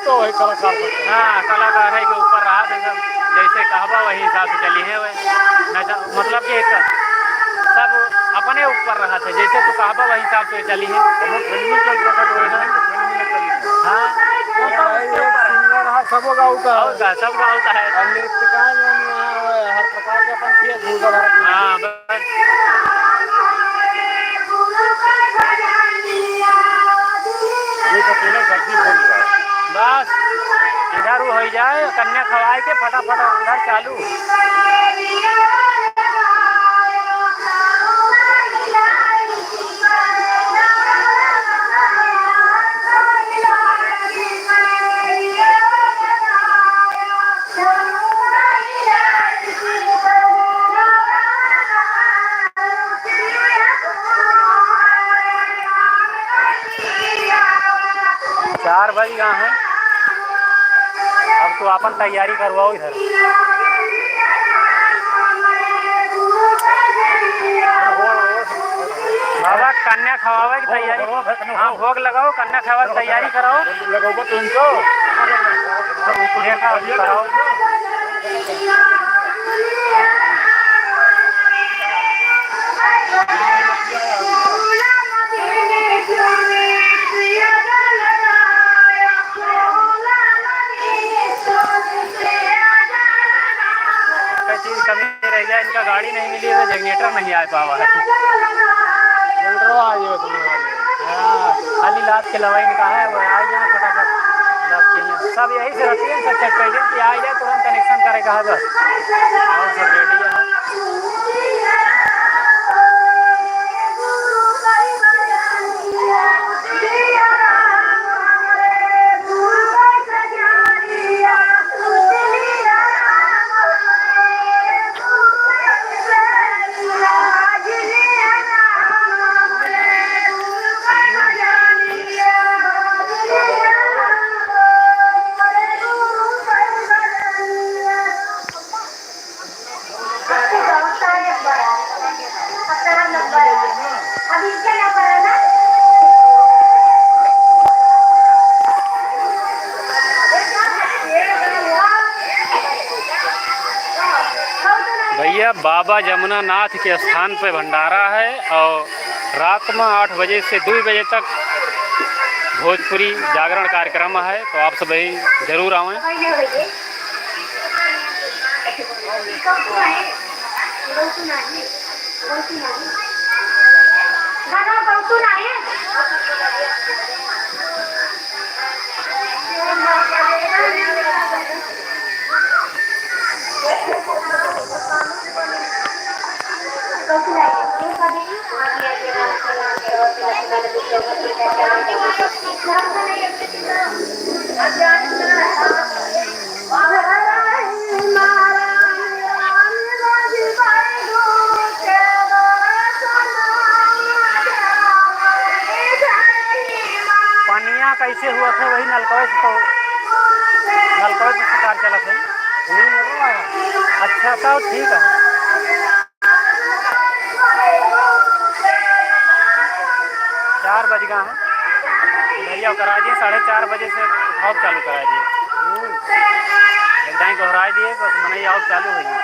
तो वही कलाकार बनते हैं। हाँ कलाकार है के ऊपर रहा था सब, जैसे कहबा वही हिसाब से चली है वह, मतलब कि सब अपने ऊपर रहा था, जैसे तू कहबा वही हिसाब से चली है। फिल्मी चल रहा तो फिल्मी में चली है। हाँ भाई एक सिंगर है सब गाता है, सब गाता है। और नृत्यकार जो है हर प्रकार के अपन किए भूल भारत में। हाँ बस ये तो पहले सब्जी भूल रहा है। बस इधर हो जाए कन्या खवाए के फटाफट उधर चालू। 4 बज गए हैं, अब तो अपन तैयारी करवाओ इधर। बाबा कन्या खवावे की तैयारी, हाँ भोग लगाओ, कन्या खवावे की तैयारी कराओ, लगाओ तो इनको कराओ। चीज कमी रह गया, इनका गाड़ी नहीं मिली है, जनरेटर नहीं आ पावा है। हाँ खाली लाद के लवाई ने कहा है वो आ जाए फटाफट, सब यही से रखी है, सब चेक कर कि आ जाए तुरंत कनेक्शन करे कहा बस, और सब रेडी है। भैया बाबा जमुनानाथ के स्थान पे भंडारा है और रात में 8 बजे से 2 बजे तक भोजपुरी जागरण कार्यक्रम है, तो आप सभी जरूर आवें। पनिया कैसे हुआ था वही नलकवे से, तो नलकवे से शिकार चला था। अच्छा तो ठीक है। 4 बज गए हैं, भैया करा दिए 4:30 बजे से उठाव चालू करा दिए, जल्दाई दोहरा दिए बस मनई आउट चालू हो गई।